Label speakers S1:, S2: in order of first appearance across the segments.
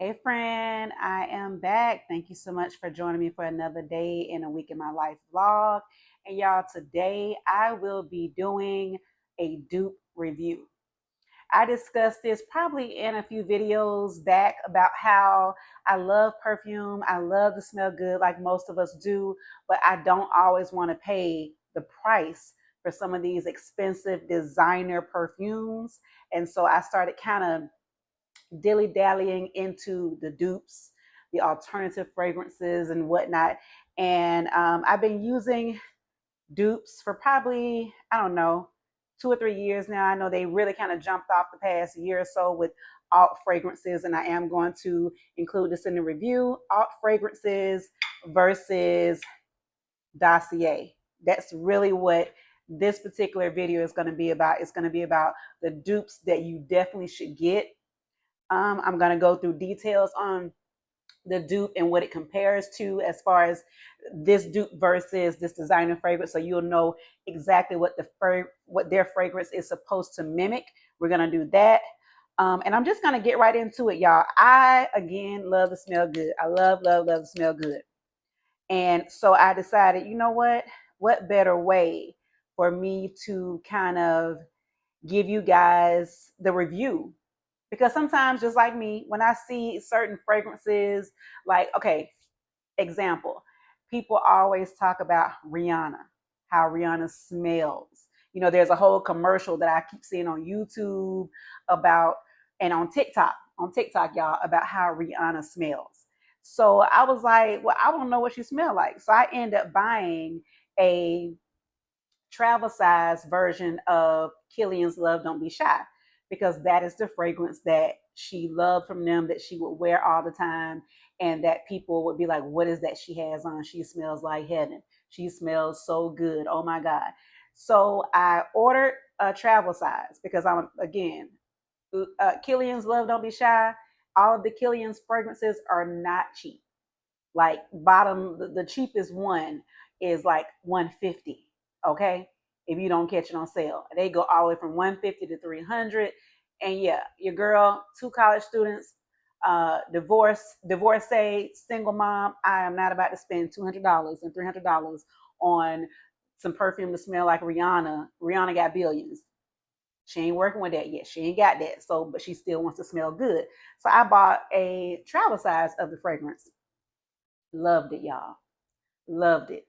S1: Hey friend, I am back. Thank you so much for joining me for another day in a week in my life vlog. And y'all, today I will be doing a dupe review. I discussed this probably in a few videos back about how I love perfume. I love to smell good like most of us do, but I don't always want to pay the price for some of these expensive designer perfumes. And so I started kind of dilly dallying into the dupes, the alternative fragrances, and whatnot. And I've been using dupes for probably, I don't know, 2 or 3 years now. I know they really kind of jumped off the past year or so with alt fragrances, and I am going to include this in the review. Alt fragrances versus Dossier. That's really what this particular video is going to be about. It's going to be about the dupes that you definitely should get. I'm going to go through details on the dupe and what it compares to as far as this dupe versus this designer fragrance, so you'll know exactly what what their fragrance is supposed to mimic. We're going to do that. And I'm just going to get right into it, y'all. I, again, love to smell good. I love to smell good. And so I decided, you know what better way for me to kind of give you guys the review, because sometimes, just like me, when I see certain fragrances, like, okay, example, people always talk about Rihanna, how Rihanna smells. There's a whole commercial that I keep seeing on YouTube about, and on TikTok, y'all, about how Rihanna smells. So I was like, well, I don't know what she smells like. So I end up buying a travel size version of Killian's Love Don't Be Shy, because that is the fragrance that she loved from them, that she would wear all the time, and that people would be like, what is that she has on? She smells like heaven. She smells so good. Oh my God. So I ordered a travel size because I'm, again, Killian's Love Don't Be Shy. All of the Killian's fragrances are not cheap. Like, bottom, the cheapest one is like 150. Okay, if you don't catch it on sale, they go all the way from 150 to 300. And yeah, your girl, two college students, divorcee, single mom. I am not about to spend $200 and $300 on some perfume to smell like Rihanna. Rihanna got billions. She ain't working with that yet. She ain't got that. So, but she still wants to smell good. So I bought a travel size of the fragrance. Loved it, y'all. Loved it.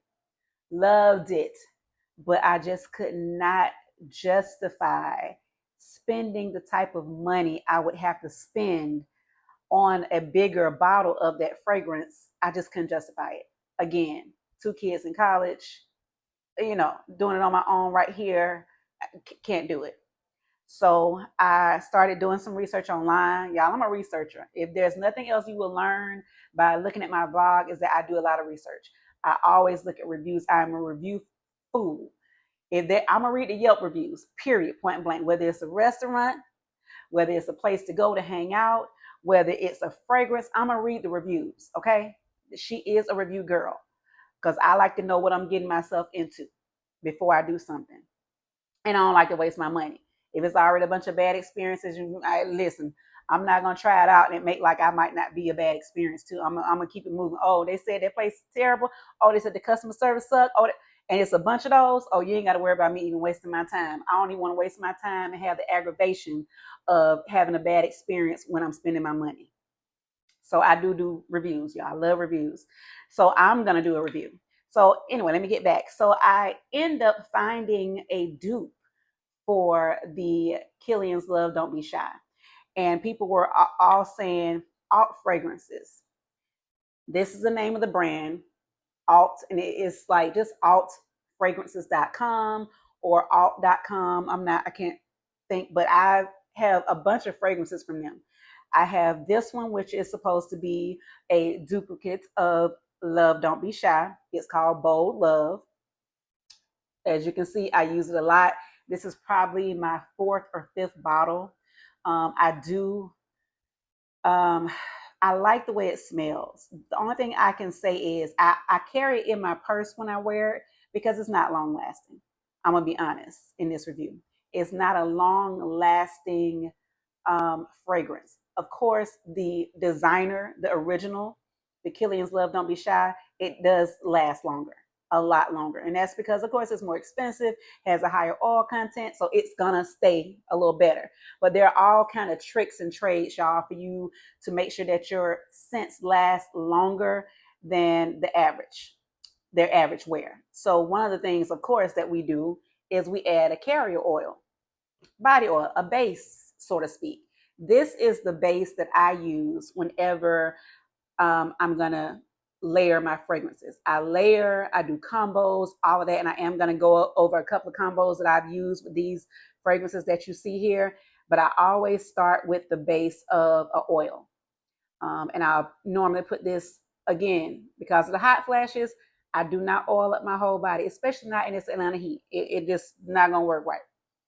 S1: Loved it. But I just could not justify spending the type of money I would have to spend on a bigger bottle of that fragrance. I just couldn't justify it. Again, two kids in college, doing it on my own right here. Can't do it. So I started doing some research online. Y'all, I'm a researcher. If there's nothing else you will learn by looking at my blog, is that I do a lot of research. I always look at reviews. I'm a review fool. I'm gonna read the Yelp reviews, period, point blank. Whether it's a restaurant, whether it's a place to go to hang out, whether it's a fragrance, I'm gonna read the reviews. Okay, she is a review girl, because I like to know what I'm getting myself into before I do something, and I don't like to waste my money. If it's already a bunch of bad experiences, listen, I'm not gonna try it out and make like I might not be a bad experience too. I'm gonna keep it moving. Oh, they said that place is terrible. Oh, they said the customer service sucked. Oh, and it's a bunch of those. Oh, you ain't got to worry about me even wasting my time. I don't even want to waste my time and have the aggravation of having a bad experience when I'm spending my money. So I do reviews, y'all. I love reviews. So I'm gonna do a review. So anyway, let me get back. So I end up finding a dupe for the Killian's Love Don't Be Shy. And people were all saying alt fragrances. This is the name of the brand, alt, and it's like just altfragrances.com or alt.com. I can't think, but I have a bunch of fragrances from them. I have this one, which is supposed to be a duplicate of Love Don't Be Shy. It's called Bold Love. As you can see, I use it a lot. This is probably my fourth or fifth bottle. I do. Um, I like the way it smells. The only thing I can say is I carry it in my purse when I wear it, because it's not long lasting. I'm gonna be honest in this review. It's not a long lasting fragrance. of course, the designer, the original, the Killian's Love Don't Be Shy, it does last longer, a lot longer. And that's because, of course, it's more expensive, has a higher oil content, so it's gonna stay a little better. But there are all kind of tricks and trades, y'all, for you to make sure that your scents last longer than their average wear. So one of the things, of course, that we do is we add a carrier oil, body oil, a base, so to speak. This is the base that I use whenever I'm gonna layer my fragrances. I do combos, all of that, and I am gonna go over a couple of combos that I've used with these fragrances that you see here. But I always start with the base of an oil. And I'll normally put this, again, because of the hot flashes, I do not oil up my whole body, especially not in this Atlanta heat. It just not gonna work right.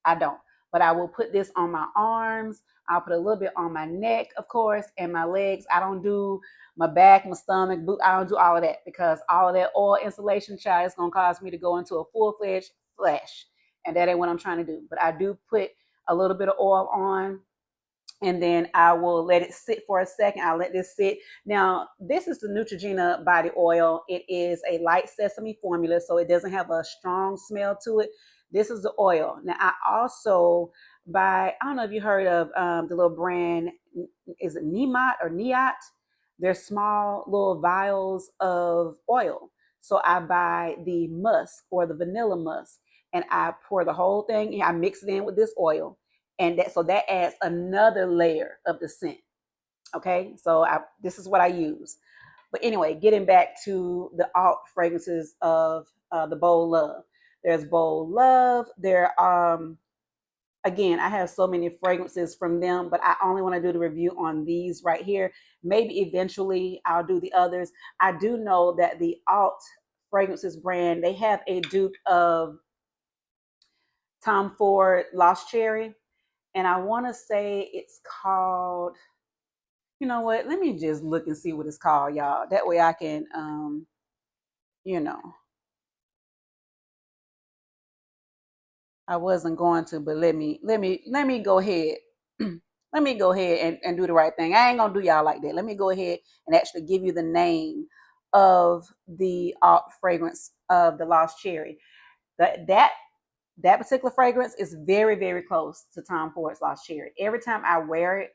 S1: I don't. But I will put this on my arms. I'll put a little bit on my neck, of course, and my legs. I don't do my back, my stomach, boot. I don't do all of that because all of that oil insulation, child, is gonna cause me to go into a full-fledged flash. And that ain't what I'm trying to do. But I do put a little bit of oil on, and then I will let it sit for a second. I'll let this sit. Now, this is the Neutrogena body oil. It is a light sesame formula, so it doesn't have a strong smell to it. This is the oil. Now, I also buy, I don't know if you heard of the little brand, is it Nemat or Neat? They're small little vials of oil. So I buy the musk or the vanilla musk, and I pour the whole thing. I mix it in with this oil, and that adds another layer of the scent. Okay, so this is what I use. But anyway, getting back to the alt fragrances of the Bold Love. There's Bold Love. Again, I have so many fragrances from them, but I only want to do the review on these right here. Maybe eventually I'll do the others. I do know that the alt fragrances brand, they have a dupe of Tom Ford Lost Cherry, and I want to say it's called, you know what, let me just look and see what it's called, y'all. That way I can, you know, I wasn't going to, but let me go ahead. Let me go ahead and do the right thing. I ain't gonna do y'all like that. Let me go ahead and actually give you the name of the fragrance of the Lost Cherry. That particular fragrance is very, very close to Tom Ford's Lost Cherry. Every time I wear it,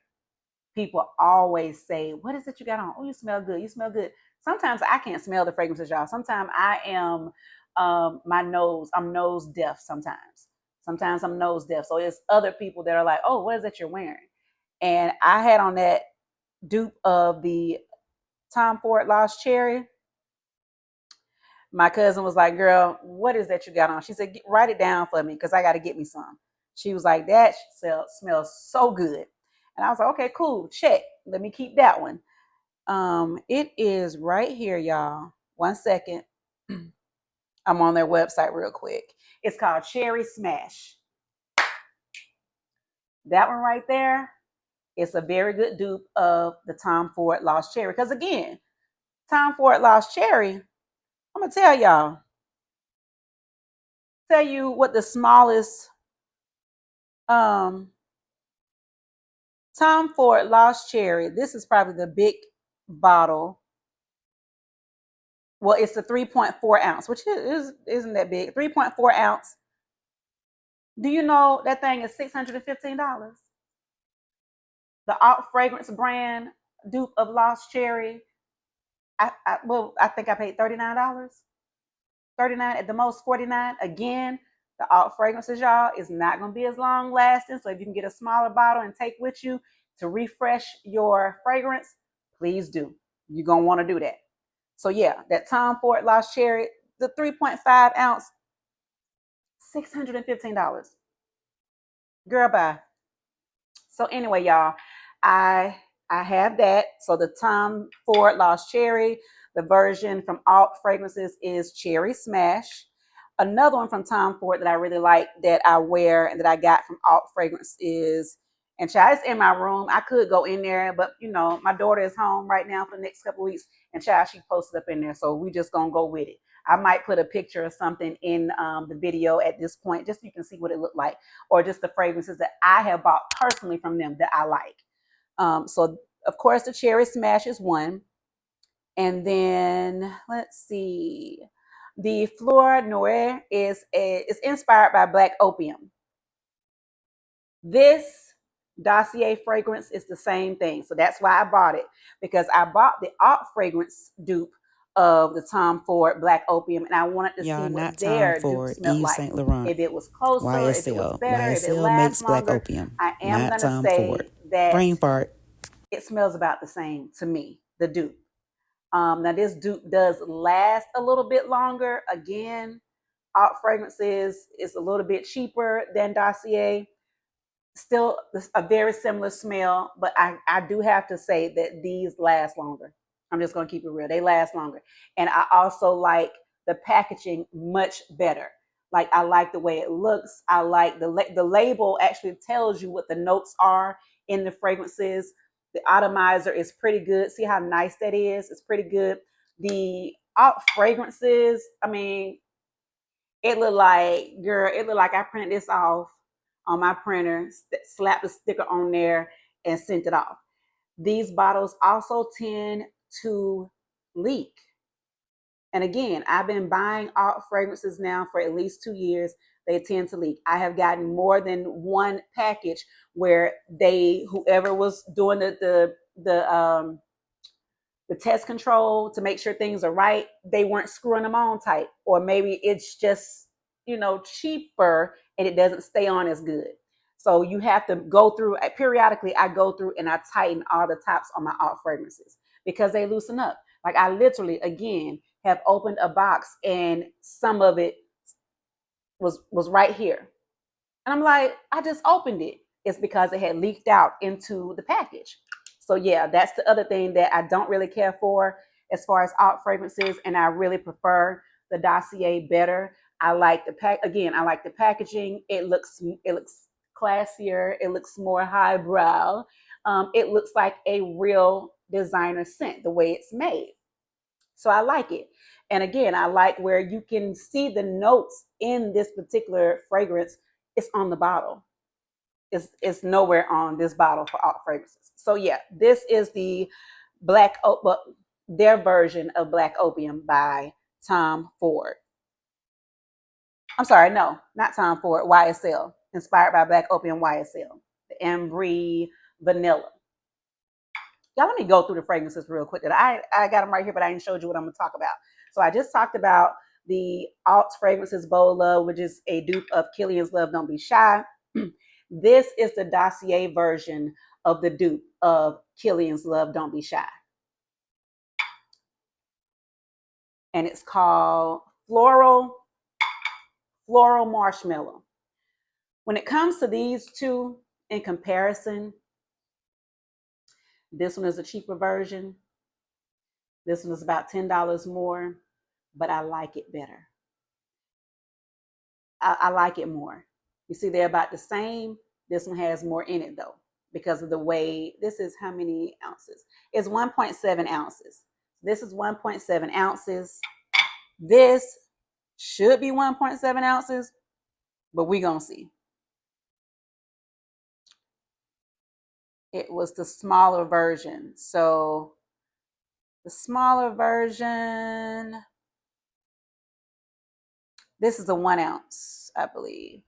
S1: people always say, "What is it you got on? Oh, you smell good. You smell good." Sometimes I can't smell the fragrances, y'all. Sometimes I am I'm nose deaf sometimes. Sometimes I'm nose deaf. So it's other people that are like, "Oh, what is that you're wearing?" And I had on that dupe of the Tom Ford Lost Cherry. My cousin was like, "Girl, what is that you got on?" She said, "Write it down for me because I got to get me some." She was like, "That smells so good." And I was like, "Okay, cool. Check. Let me keep that one." It is right here, y'all. One second. I'm on their website real quick. It's called Cherry Smash. That one right there, it's a very good dupe of the Tom Ford Lost Cherry. Because again, Tom Ford Lost Cherry, I'm gonna tell you what the smallest um Tom Ford Lost Cherry. This is probably the big bottle. Well, it's a 3.4 ounce, which isn't that big. 3.4 ounce. Do you know that thing is $615? The alt fragrance brand dupe of Lost Cherry. I think I paid $39. 39 at the most, 49. Again, the alt fragrances, y'all, is not going to be as long lasting. So if you can get a smaller bottle and take with you to refresh your fragrance, please do. You're going to want to do that. So yeah, that Tom Ford Lost Cherry, the 3.5 ounce, $615. Girl, bye. So anyway, y'all, I I have that. So the Tom Ford Lost Cherry, the version from Alt Fragrances is Cherry Smash. Another one from Tom Ford that I really like that I wear and that I got from Alt Fragrance is, and child, it's in my room. I could go in there, but you know, my daughter is home right now for the next couple of weeks, and child, she posted up in there, so we just gonna go with it. I might put a picture or something in the video at this point, just so you can see what it looked like, or just the fragrances that I have bought personally from them that I like. So of course the Cherry Smash is one. And then let's see. The Fleur Noir is inspired by Black Opium. This Dossier fragrance is the same thing. So that's why I bought it, because I bought the Alt fragrance dupe of the Tom Ford Black Opium, and I wanted to see
S2: Y'all,
S1: what
S2: not Tom
S1: their dupe
S2: Ford,
S1: smelled
S2: Yves
S1: like.
S2: Saint Laurent.
S1: If it was closer, if it was
S2: YSL.
S1: better, if it
S2: YSL
S1: lasts
S2: makes Black
S1: longer.
S2: Opium,
S1: I am
S2: not
S1: going to
S2: Tom Ford.
S1: say that
S2: Brain fart.
S1: it smells about the same to me, the dupe. Now this dupe does last a little bit longer. Again, Alt fragrances is a little bit cheaper than Dossier. Still a very similar smell, but I do have to say that these last longer. I'm just going to keep it real. They last longer. And I also like the packaging much better. Like, I like the way it looks. I like the label actually tells you what the notes are in the fragrances. The atomizer is pretty good. See how nice that is? It's pretty good. The Alt fragrances, I mean, it looked like, girl, it looked like I printed this off on my printer, slapped the sticker on there, and sent it off. These bottles also tend to leak. And again, I've been buying Alt fragrances now for at least 2 years. They tend to leak. I have gotten more than one package where whoever was doing the test control to make sure things are right, they weren't screwing them on tight. Or maybe it's just, cheaper and it doesn't stay on as good. So you have to go through, periodically I go through and I tighten all the tops on my Alt fragrances because they loosen up. Like, I literally, again, have opened a box and some of it was right here. And I'm like, I just opened it. It's because it had leaked out into the package. So yeah, that's the other thing that I don't really care for as far as Alt fragrances, and I really prefer the Dossier better. I like the again, I like the packaging. It looks classier. It looks more highbrow. It looks like a real designer scent the way it's made. So I like it. And again, I like where you can see the notes in this particular fragrance. It's on the bottle. It's nowhere on this bottle for Alt fragrances. So yeah, this is the their version of Black Opium by Tom Ford. I'm sorry, no, not Tom Ford, YSL, inspired by Black Opium YSL, the Ambery Vanilla. Y'all, let me go through the fragrances real quick. I got them right here, but I ain't showed you what I'm going to talk about. So I just talked about the Alt fragrances Bold Love, which is a dupe of Killian's Love Don't Be Shy. This is the Dossier version of the dupe of Killian's Love Don't Be Shy. And it's called Floral Marshmallow. When it comes to these two in comparison, this one is a cheaper version. This one is about $10 more, but I like it better. I like it more. You see, they're about the same. This one has more in it though, because of the way this is. How many ounces? It's 1.7 ounces. This is 1.7 ounces. This should be 1.7 ounces, but we gonna see. It was the smaller version. So the smaller version, this is a 1 ounce, I believe.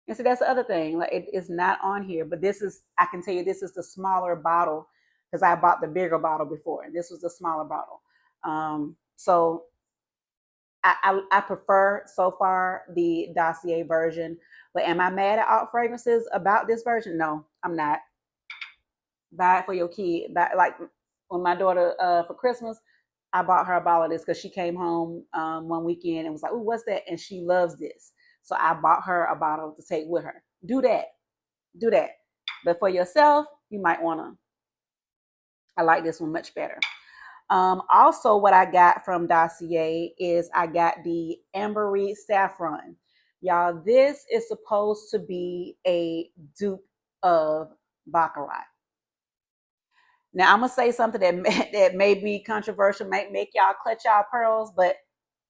S1: And so that's the other thing. Like, it is not on here, but this is, I can tell you, this is the smaller bottle because I bought the bigger bottle before. And this was the smaller bottle. So I prefer so far the Dossier version. But am I mad at Alt fragrances about this version? No, I'm not. Buy it for your kid. Like when my daughter for Christmas, I bought her a bottle of this because she came home one weekend and was like, "Ooh, what's that?" And she loves this. So I bought her a bottle to take with her. Do that. Do that. But for yourself, you might want to. I like this one much better. Also, what I got from Dossier is I got the Ambery Saffron. Y'all, this is supposed to be a dupe of Baccarat. Now, I'm going to say something that may be controversial, might make y'all clutch y'all pearls, but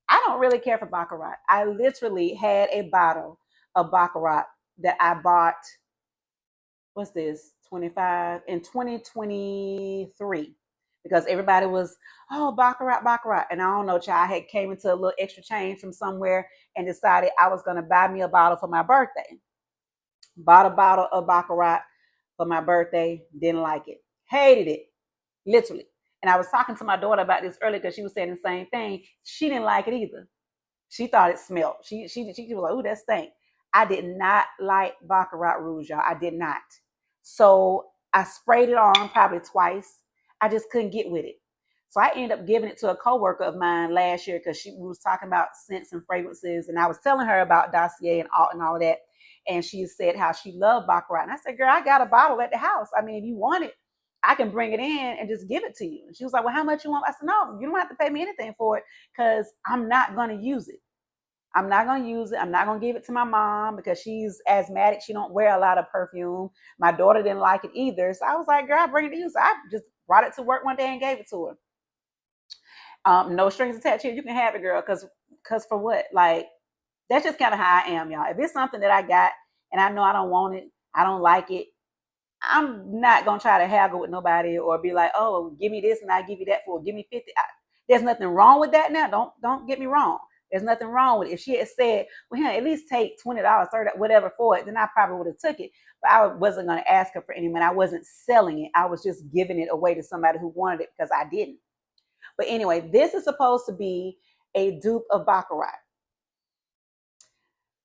S1: I don't really care for Baccarat. I literally had a bottle of Baccarat that I bought what's this, 25, in 2023, because everybody was, oh, Baccarat, Baccarat. And I don't know, child, I had came into a little extra change from somewhere and decided I was going to buy me a bottle for my birthday. Bought a bottle of Baccarat for my birthday, didn't like it, hated it, literally. And I was talking to my daughter about this earlier because she was saying the same thing. She didn't like it either. She thought it smelled. She was like, "Ooh, that stink." I did not like Baccarat Rouge, y'all. I did not. So I sprayed it on probably twice. I just couldn't get with it. So I ended up giving it to a coworker of mine last year because she was talking about scents and fragrances, and I was telling her about Dossier and all of that. And she said how she loved Baccarat. And I said, "Girl, I got a bottle at the house. I mean, if you want it, I can bring it in and just give it to you." And she was like, "Well, how much you want?" I said, "No, you don't have to pay me anything for it because I'm not going to use it. I'm not going to use it. I'm not going to give it to my mom because she's asthmatic. She don't wear a lot of perfume. My daughter didn't like it either." So I was like, "Girl, bring it to you." So I just brought it to work one day and gave it to her. No strings attached here. You can have it, girl. Cause for what? Like, that's just kind of how I am, y'all. If it's something that I got and I know I don't want it, I don't like it, I'm not gonna try to haggle with nobody or be like, "Oh, give me this and I give you that for, give me 50." There's nothing wrong with that. Now, don't get me wrong. There's nothing wrong with it. If she had said, "Well, here, at least take $20, 30, whatever for it," then I probably would have took it. But I wasn't gonna ask her for any money. I wasn't selling it. I was just giving it away to somebody who wanted it because I didn't. But anyway, this is supposed to be a dupe of Baccarat.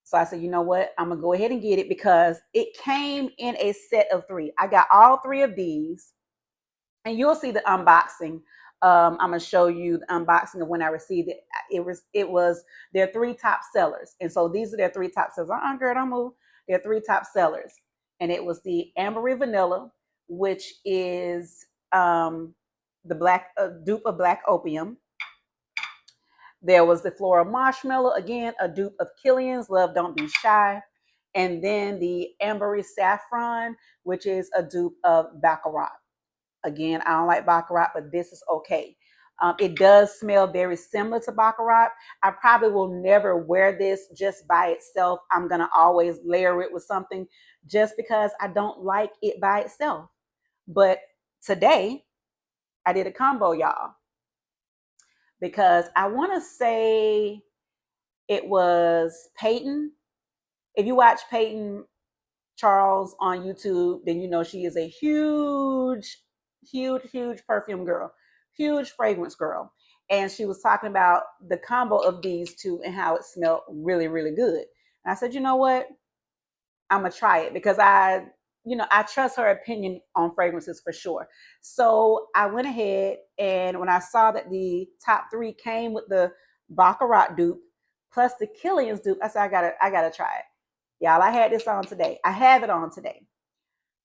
S1: So I said, you know what? I'm gonna go ahead and get it because it came in a set of three. I got all three of these, and you'll see the unboxing. I'm gonna show you the unboxing of when I received it. It was their three top sellers, and so these are their three top sellers. Girl, don't move. Their three top sellers, and it was the Ambery Vanilla, which is the black dupe of Black Opium. There was the Floral Marshmallow, again, a dupe of Killian's Love Don't Be Shy. And then the Ambery Saffron, which is a dupe of Baccarat. Again, I don't like Baccarat, but this is okay. It does smell very similar to Baccarat. I probably will never wear this just by itself. I'm going to always layer it with something just because I don't like it by itself. But today, I did a combo, y'all, because I want to say it was Peyton. If you watch Peyton Charles on YouTube, then you know she is a huge perfume girl, huge fragrance girl. And she was talking about the combo of these two and how it smelled really, really good. And I said, you know what? I'm gonna try it because I trust her opinion on fragrances for sure. So I went ahead and when I saw that the top three came with the Baccarat dupe plus the Killian's dupe, I said I gotta try it. Y'all, I had this on today. I have it on today.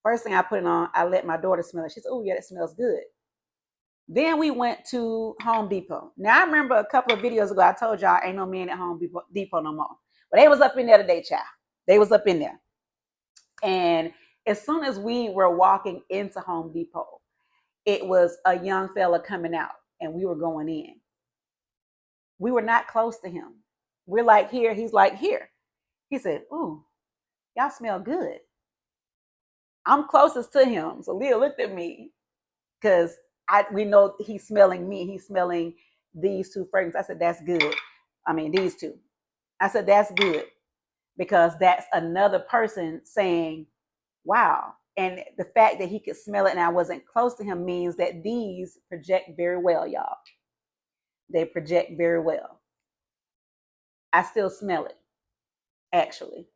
S1: First thing I put it on, I let my daughter smell it. She said, "Oh yeah, it smells good." Then we went to Home Depot. Now I remember a couple of videos ago I told y'all ain't no men at Home Depot no more. But they was up in there today, child. They was up in there. And as soon as we were walking into Home Depot, it was a young fella coming out and we were going in. We were not close to him. We're like here. He's like here. He said, "Ooh, y'all smell good." I'm closest to him. So Leah looked at me because we know he's smelling me. He's smelling these two fragrances. I said, "That's good." I mean, these two. I said, "That's good," because that's another person saying, "Wow." And the fact that he could smell it and I wasn't close to him means that these project very well, y'all. They project very well. I still smell it, actually.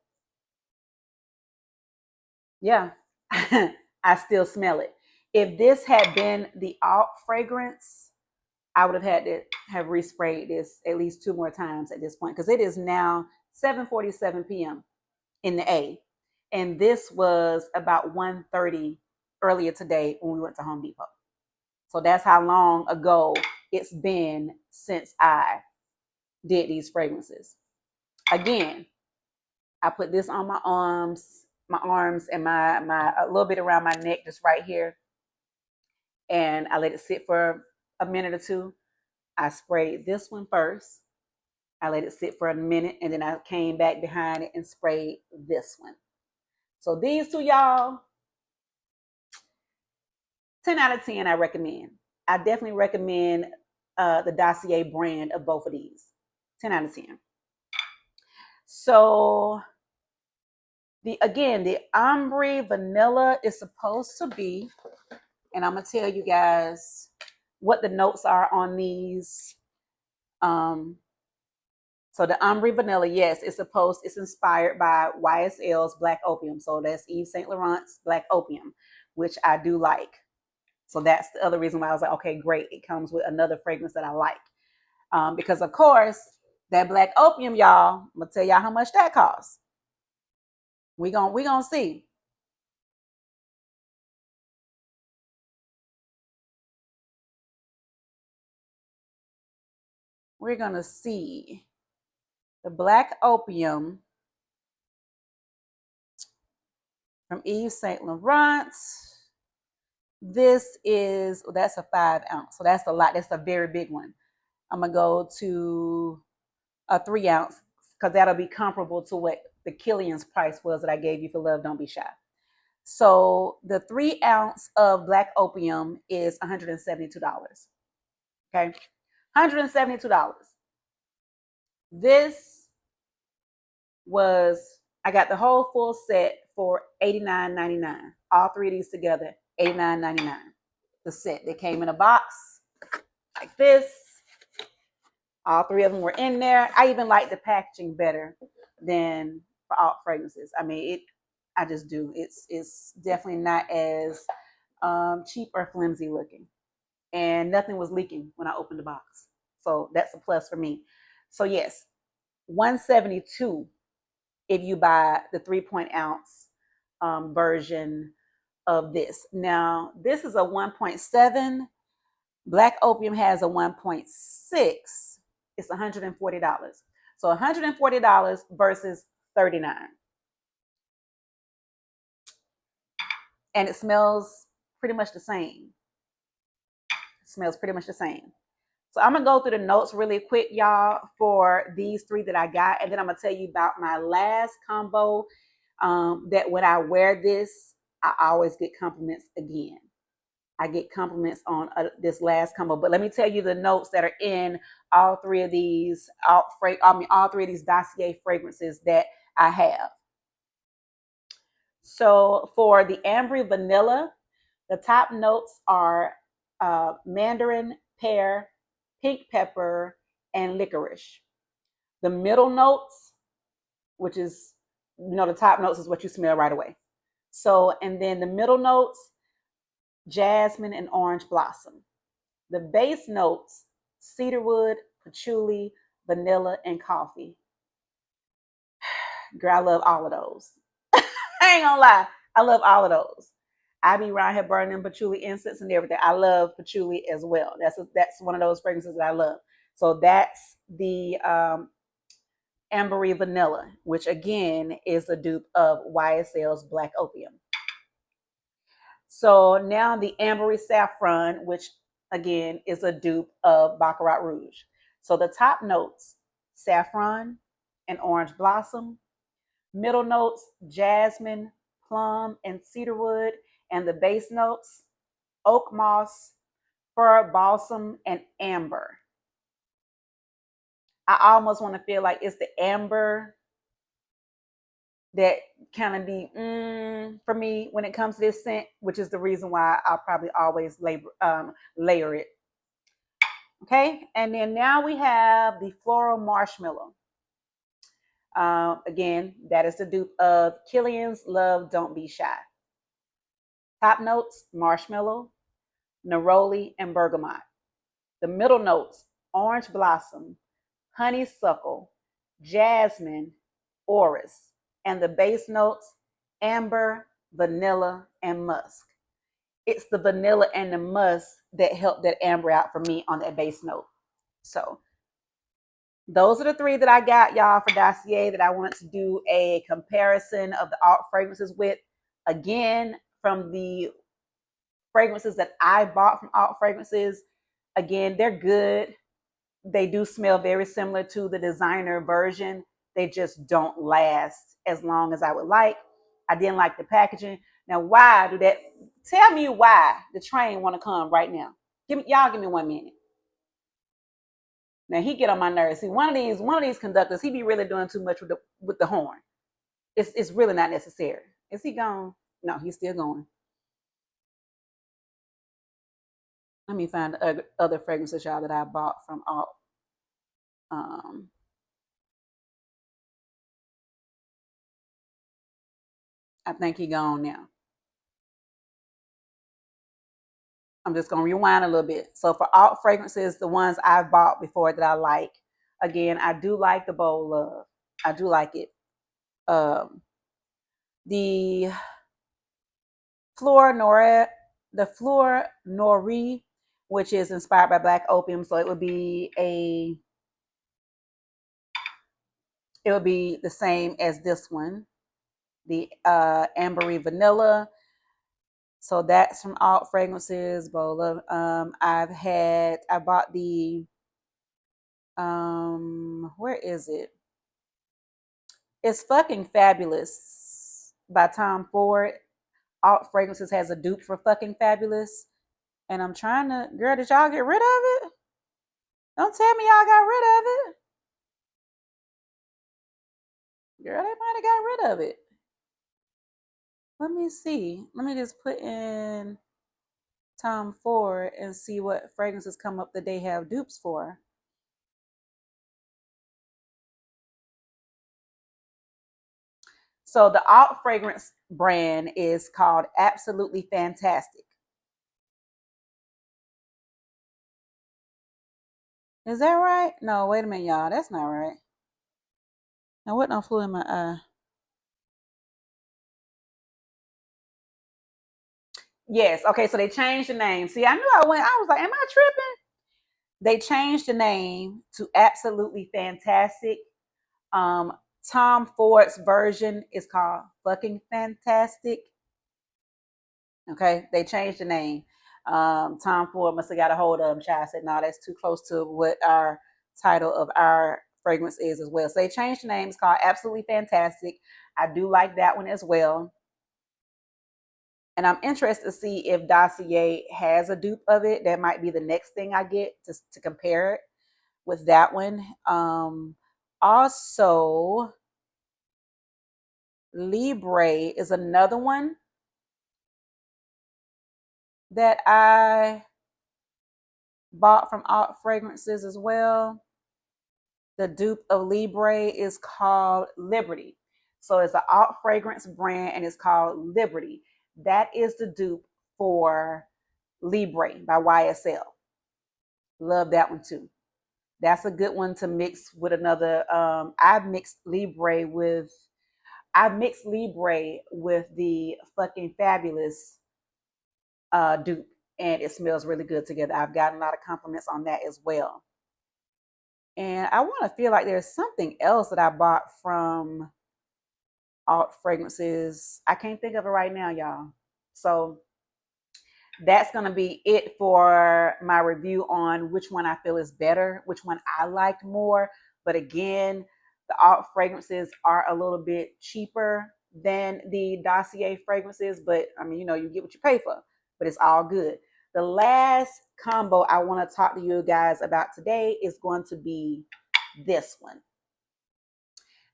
S1: Yeah, I still smell it. If this had been the alt fragrance, I would have had to have resprayed this at least two more times at this point because it is now 7:47 p.m. in the A. And this was about 1:30 earlier today when we went to Home Depot. So that's how long ago it's been since I did these fragrances. Again, I put this on my arms and my a little bit around my neck, just right here. And I let it sit for a minute or two. I sprayed this one first. I let it sit for a minute and then I came back behind it and sprayed this one. So these two, y'all, 10 out of 10, I recommend. I definitely recommend the Dossier brand of both of these. 10 out of 10. So the Ambery vanilla is supposed to be, and I'm gonna tell you guys what the notes are on these. So the Ambery vanilla, yes, it's inspired by YSL's Black Opium. So that's Yves Saint Laurent's Black Opium, which I do like. So that's the other reason why I was like, okay, great. It comes with another fragrance that I like. Because of course, that Black Opium, y'all, I'm gonna tell y'all how much that costs. We gonna see. We're gonna see the Black Opium from Yves Saint Laurent. This is, that's a 5 ounce. So that's a lot. That's a very big one. I'm gonna go to a 3 ounce because that'll be comparable to what the Killian's price was that I gave you for Love Don't Be Shy. So the 3 ounce of Black Opium is $172. Okay, $172. This was, I got the whole full set for $89.99. All three of these together, $89.99. The set, they came in a box like this. All three of them were in there. I even like the packaging better than for alt fragrances. I mean, I just do. It's definitely not as cheap or flimsy looking, and nothing was leaking when I opened the box. So that's a plus for me. So yes, 172 if you buy the 3 ounce version of this. Now this is a 1.7. Black Opium has a 1.6. It's $140. So $140 versus $39. And it smells pretty much the same. It smells pretty much the same. So I'm gonna go through the notes really quick, y'all, for these three that I got, and then I'm gonna tell you about my last combo. That when I wear this, I always get compliments again. I get compliments on this last combo. But let me tell you the notes that are in all three of these all three of these Dossier fragrances that I have. So for the Ambery vanilla, the top notes are mandarin, pear, pink pepper, and licorice. The middle notes, which is, the top notes is what you smell right away. So, and then the middle notes, jasmine and orange blossom. The base notes, cedarwood, patchouli, vanilla, and coffee. Girl, I love all of those. I ain't gonna lie. I love all of those. I be around here burning patchouli incense and everything. I love patchouli as well. That's one of those fragrances that I love. So that's the Ambery vanilla, which again is a dupe of YSL's Black Opium. So now the Ambery Saffron, which again is a dupe of Baccarat Rouge. So the top notes, saffron and orange blossom. Middle notes, jasmine, plum, and cedarwood. And the base notes, oak moss, fir balsam, and amber. I almost want to feel like it's the amber that kind of be for me when it comes to this scent, which is the reason why I'll probably always layer it. Okay, and then now we have the Floral Marshmallow. Again, that is the dupe of Killian's Love Don't Be Shy. Top notes, marshmallow, neroli, and bergamot. The middle notes, orange blossom, honeysuckle, jasmine, orris. And the base notes, amber, vanilla, and musk. It's the vanilla and the musk that helped that amber out for me on that base note. So those are the three that I got, y'all, for Dossier that I wanted to do a comparison of the alt fragrances with. Again, from the fragrances that I bought from alt fragrances, again, they're good. They do smell very similar to the designer version. They just don't last as long as I would like. I didn't like the packaging. Now, why do that? Tell me why the train want to come right now. Give me 1 minute. Now he get on my nerves. See, one of these conductors, he be really doing too much with the horn. It's really not necessary. Is he gone? No, he's still going. Let me find the other fragrances, y'all, that I bought from Alt. Um, I think he gone now. I'm just gonna rewind a little bit. So for Alt fragrances, the ones I've bought before that I like, again, I do like the Bold Love. I do like it. The Flora Nora, the Flora Nori, which is inspired by Black Opium, so it would be the same as this one, the Ambery Vanilla. So that's from Alt Fragrances. Bola. I bought the where is it? It's fucking fabulous by Tom Ford. Alt Fragrances has a dupe for fucking fabulous. And I'm trying to, girl, did y'all get rid of it? Don't tell me y'all got rid of it. Girl, they might have got rid of it. Let me see. Let me just put in Tom Ford and see what fragrances come up that they have dupes for. So the Alt Fragrance brand is called Absolutely Fantastic. Is that right? No, wait a minute, y'all. That's not right. Now, what done flew in my eye? Yes. Okay. So they changed the name. See, I knew I was like, am I tripping? They changed the name to Absolutely Fantastic. Um, Tom Ford's version is called Fucking Fantastic. Okay. They changed the name. Tom Ford must have got a hold of him. Child said, no, that's too close to what our title of our fragrance is as well. So they changed the name. It's called Absolutely Fantastic. I do like that one as well. And I'm interested to see if Dossier has a dupe of it. That might be the next thing I get to compare it with that one. Also, Libre is another one that I bought from Alt Fragrances as well. The dupe of Libre is called Liberty. So it's an Alt Fragrance brand and it's called Liberty. That is the dupe for Libre by YSL. Love that one too. That's a good one to mix with another. I've mixed Libre with the fucking fabulous dupe, and it smells really good together. I've gotten a lot of compliments on that as well. And I want to feel like there's something else that I bought from Alt Fragrances. I can't think of it right now, y'all. So that's going to be it for my review on which one I feel is better, which one I liked more. But again, the Alt fragrances are a little bit cheaper than the Dossier fragrances, but I mean, you get what you pay for, but it's all good. The last combo I want to talk to you guys about today is going to be this one.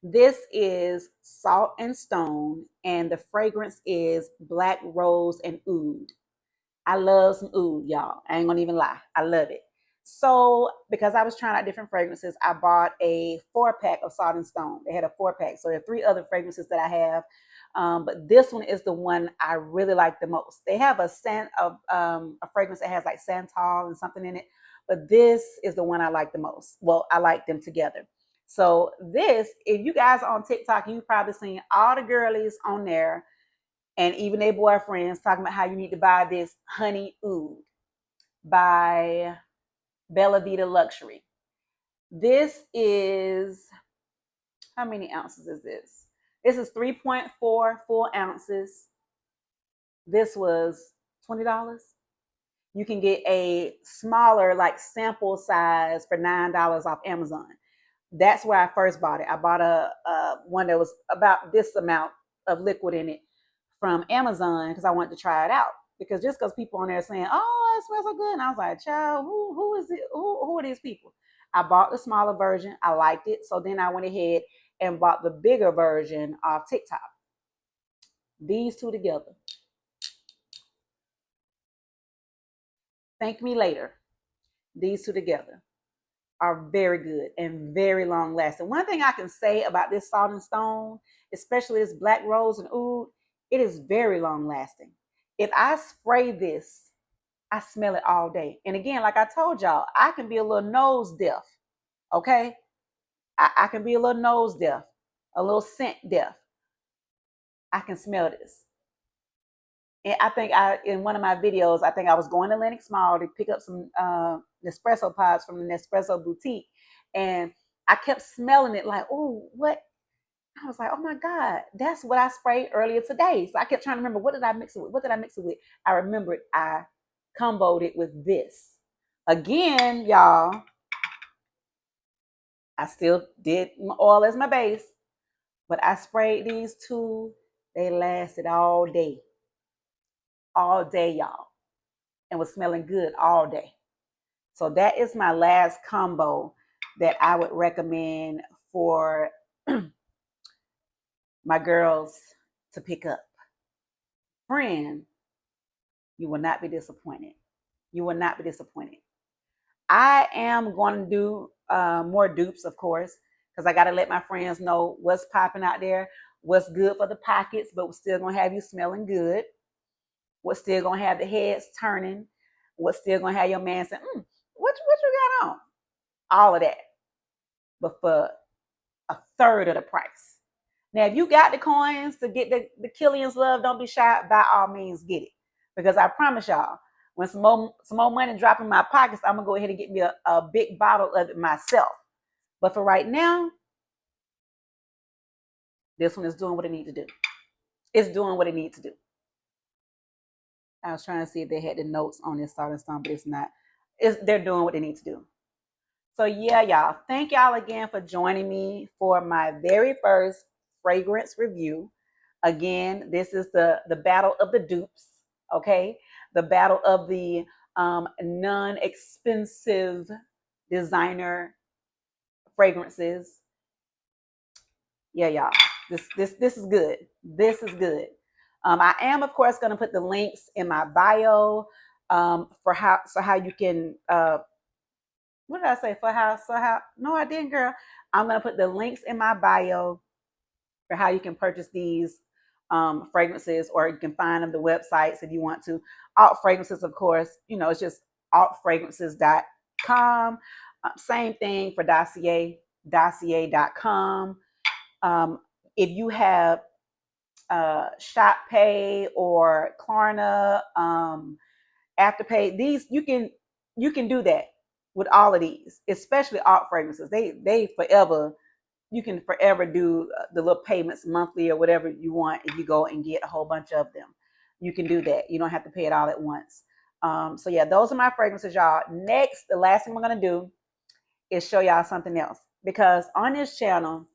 S1: This is Salt and Stone, and the fragrance is Black Rose and Oud. I love some oud, y'all. I ain't gonna even lie. I love it. So, because I was trying out different fragrances, I bought a 4-pack of Salt and Stone. They had a 4-pack. So, there are 3 other fragrances that I have. But this one is the one I really like the most. They have a fragrance that has like santal and something in it. But this is the one I like the most. Well, I like them together. So, this, if you guys are on TikTok, you've probably seen all the girlies on there and even their boyfriends talking about how you need to buy this honey oud by BELLAVITA Luxury. This is, how many ounces is this? This is 3.4 full ounces. This was $20. You can get a smaller, like sample size for $9 off Amazon. That's where I first bought it. I bought a one that was about this amount of liquid in it from Amazon because I wanted to try it out. because just because people on there saying, "Oh, it smells so good," and I was like, "Child, who is it? Who are these people?" I bought the smaller version. I liked it, so then I went ahead and bought the bigger version off TikTok. These two together. Thank me later. These two together are very good and very long lasting. One thing I can say about this Salt and Stone, especially this Black Rose and Oud, it is very long lasting. If I spray this, I smell it all day. And again, like I told y'all, I can be a little nose deaf. Okay? I can be a little nose deaf, a little scent deaf. I can smell this. And I think in one of my videos, I think I was going to Lenox Mall to pick up some Nespresso pods from the Nespresso boutique. And I kept smelling it like, oh, what? I was like, oh my God, that's what I sprayed earlier today. So I kept trying to remember, what did I mix it with? What did I mix it with? I remembered I comboed it with this. Again, y'all, I still did oil as my base, but I sprayed these two. They lasted all day, y'all, and was smelling good all day. So that is my last combo that I would recommend for my girls to pick up. Friend, you will not be disappointed. You will not be disappointed. I am going to do more dupes, of course, because I got to let my friends know what's popping out there, what's good for the pockets, but we're still going to have you smelling good. What's still going to have the heads turning. What's still going to have your man saying, what you got on? All of that. But for a third of the price. Now, if you got the coins to get the Killian's love, don't be shy. By all means, get it. Because I promise y'all, when some more money drop in my pockets, I'm going to go ahead and get me a big bottle of it myself. But for right now, this one is doing what it needs to do. It's doing what it needs to do. I was trying to see if they had the notes on this Salt and Stone, but it's not. They're doing what they need to do. So yeah, y'all, thank y'all again for joining me for my very first fragrance review. Again, this is the battle of the dupes, okay? The battle of the non-expensive designer fragrances. Yeah, y'all, this is good. This is good. I am, of course, going to put the links in my bio for how you can what did I say? No, I didn't, girl. I'm gonna put the links in my bio for how you can purchase these fragrances, or you can find them the websites if you want to. Alt Fragrances, of course, it's just altfragrances.com. Same thing for Dossier, dossier.com. If you have Shop Pay or Klarna, Afterpay, these you can do that with all of these, especially alt fragrances. They forever, you can forever do the little payments monthly or whatever you want. If you go and get a whole bunch of them, you can do that. You don't have to pay it all at once. So yeah, those are my fragrances, y'all. Next, the last thing we're gonna do is show y'all something else, because on this channel,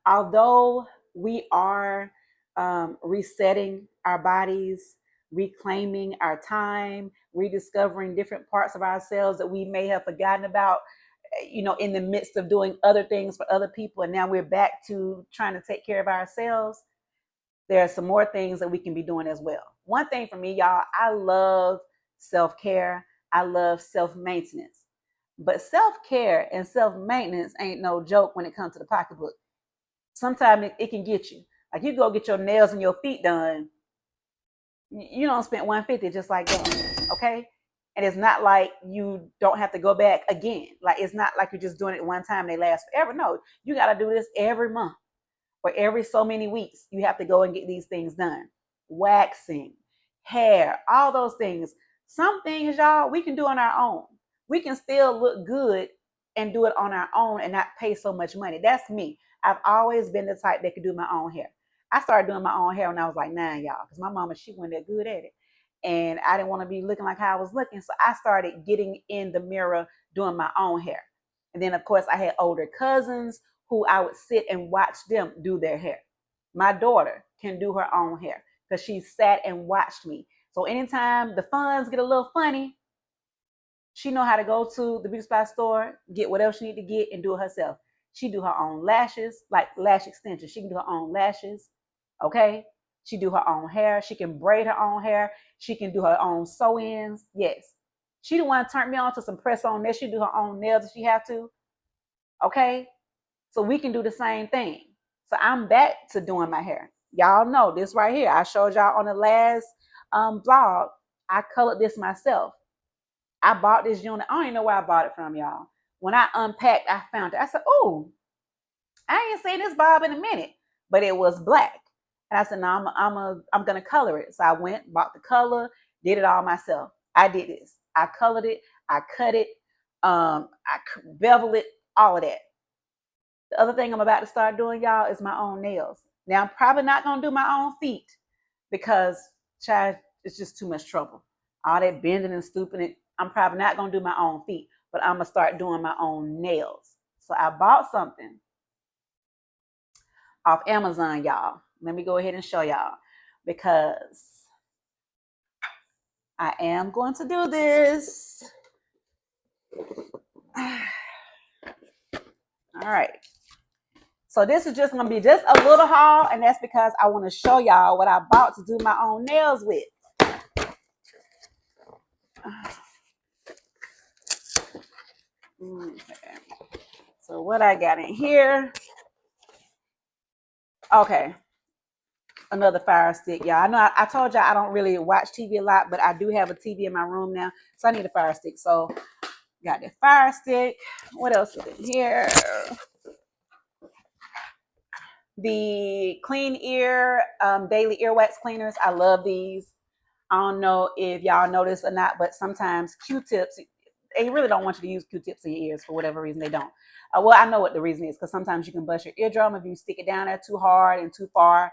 S1: although we are resetting our bodies, reclaiming our time, rediscovering different parts of ourselves that we may have forgotten about, in the midst of doing other things for other people, and now we're back to trying to take care of ourselves, there are some more things that we can be doing as well. One thing for me, y'all, I love self-care. I love self-maintenance. But self-care and self-maintenance ain't no joke when it comes to the pocketbook. Sometimes it can get you. Like, you go get your nails and your feet done, you don't spend $150 just like that, okay? And it's not like you don't have to go back again. Like, it's not like you're just doing it one time and they last forever. No, you got to do this every month or every so many weeks. You have to go and get these things done. Waxing, hair, all those things. Some things, y'all, we can do on our own. We can still look good and do it on our own and not pay so much money. That's me. I've always been the type that could do my own hair. I started doing my own hair when I was like 9, y'all, because my mama, she wasn't that good at it. And I didn't want to be looking like how I was looking. So I started getting in the mirror doing my own hair. And then, of course, I had older cousins who I would sit and watch them do their hair. My daughter can do her own hair because she sat and watched me. So anytime the funds get a little funny, she know how to go to the beauty supply store, get whatever she need to get, and do it herself. She do her own lashes, like lash extensions. She can do her own lashes. Okay. She do her own hair. She can braid her own hair. She can do her own sew-ins. Yes. She the one turned me on to some press on nails. She do her own nails if she have to. Okay. So we can do the same thing. So I'm back to doing my hair. Y'all know this right here. I showed y'all on the last vlog. I colored this myself. I bought this unit. I don't even know where I bought it from, y'all. When I unpacked, I found it. I said, "Oh, I ain't seen this bob in a minute," but it was black. And I said, "No, I'm gonna color it." So I went, bought the color, did it all myself. I did this. I colored it. I cut it. I beveled it. All of that. The other thing I'm about to start doing, y'all, is my own nails. Now I'm probably not gonna do my own feet because, child, it's just too much trouble. All that bending and stooping. I'm probably not gonna do my own feet, but I'm gonna start doing my own nails. So I bought something off Amazon, y'all. Let me go ahead and show y'all because I am going to do this. All right. So this is just gonna be just a little haul, and that's because I want to show y'all what I bought to do my own nails with. Okay. So what I got in here? Okay, another fire stick, y'all. I know I told y'all I don't really watch TV a lot, but I do have a TV in my room now, so I need a fire stick. So got the fire stick. What else is in here? The Clean Ear Daily Earwax Cleaners. I love these. I don't know if y'all notice or not, but sometimes Q-tips, they really don't want you to use Q-tips in your ears for whatever reason they don't. Well, I know what the reason is, because sometimes you can bust your eardrum if you stick it down there too hard and too far.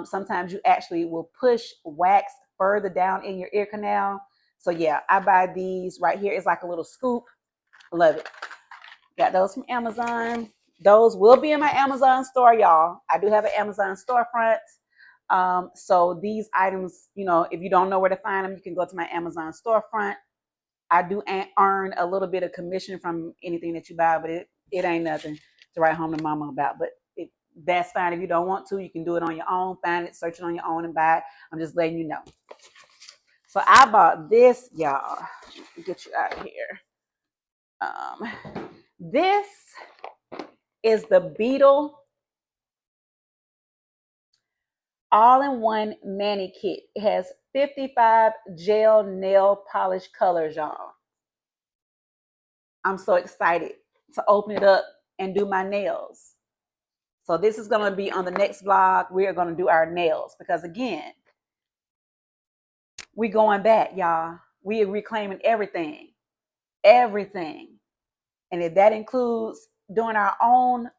S1: Sometimes you actually will push wax further down in your ear canal. So yeah, I buy these right here. It's like a little scoop. Love it. Got those from Amazon. Those will be in my Amazon store, y'all. I do have an Amazon storefront. So these items, you know, if you don't know where to find them, you can go to my Amazon storefront. I do earn a little bit of commission from anything that you buy, but it ain't nothing to write home to mama about. But that's fine. If you don't want to, you can do it on your own. Find it, search it on your own, and buy it. I'm just letting you know. So I bought this, y'all. Get you out of here. This is the Beetle all-in-one mani kit. It has 55 gel nail polish colors, y'all. I'm so excited to open it up and do my nails. So this is going to be on the next vlog. We are going to do our nails because, again, we going back, y'all. We are reclaiming everything. Everything. And if that includes doing our own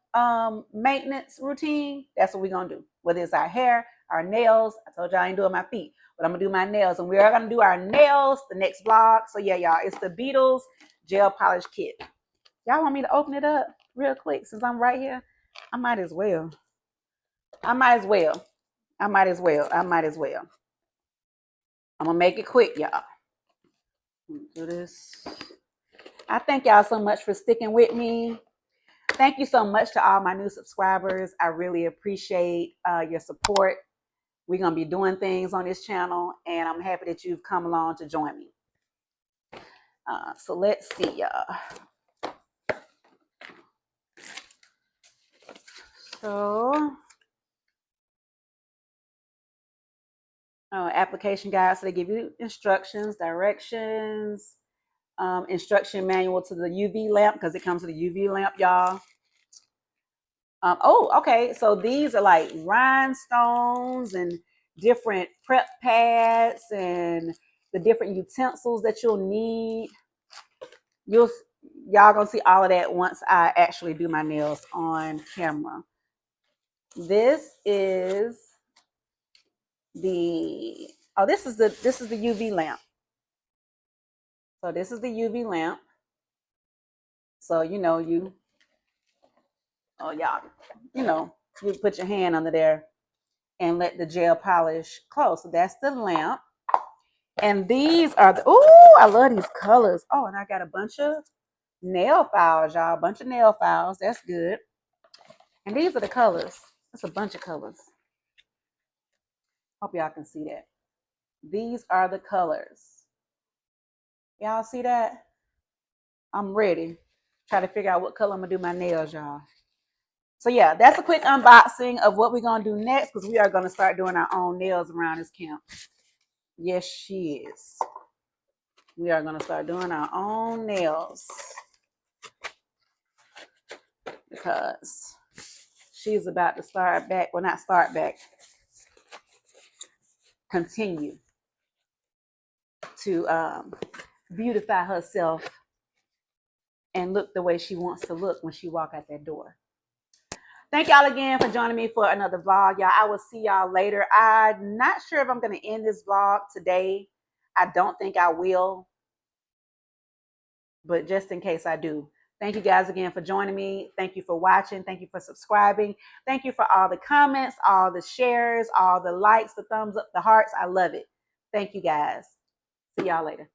S1: maintenance routine, that's what we're going to do. Whether it's our hair, our nails. I told y'all I ain't doing my feet, but I'm going to do my nails. And we are going to do our nails the next vlog. So yeah, y'all, it's the Beatles Gel Polish Kit. Y'all want me to open it up real quick since I'm right here? I might as well. I'm going to make it quick, y'all. Do this. I thank y'all so much for sticking with me. Thank you so much to all my new subscribers. I really appreciate your support. We're going to be doing things on this channel, and I'm happy that you've come along to join me. So let's see, y'all. So, application guide. So they give you instructions, directions, instruction manual to the UV lamp because it comes with a UV lamp, y'all. Oh, okay. So these are like rhinestones and different prep pads and the different utensils that you'll need. Y'all gonna see all of that once I actually do my nails on camera. This is the this is the UV lamp. So this is the UV lamp. So y'all, you put your hand under there and let the gel polish close. So that's the lamp. And these are the, ooh, I love these colors. Oh, and I got a bunch of nail files, y'all. A bunch of nail files. That's good. And these are the colors. That's a bunch of colors. Hope y'all can see that. These are the colors. Y'all see that? I'm ready. Try to figure out what color I'm going to do my nails, y'all. So yeah, that's a quick unboxing of what we're going to do next because we are going to start doing our own nails around this camp. Yes, she is. We are going to start doing our own nails because she's about to start back. Well, not start back. Continue to beautify herself and look the way she wants to look when she walk out that door. Thank y'all again for joining me for another vlog, y'all. I will see y'all later. I'm not sure if I'm going to end this vlog today. I don't think I will, but just in case I do. Thank you guys again for joining me. Thank you for watching. Thank you for subscribing. Thank you for all the comments, all the shares, all the likes, the thumbs up, the hearts. I love it. Thank you guys. See y'all later.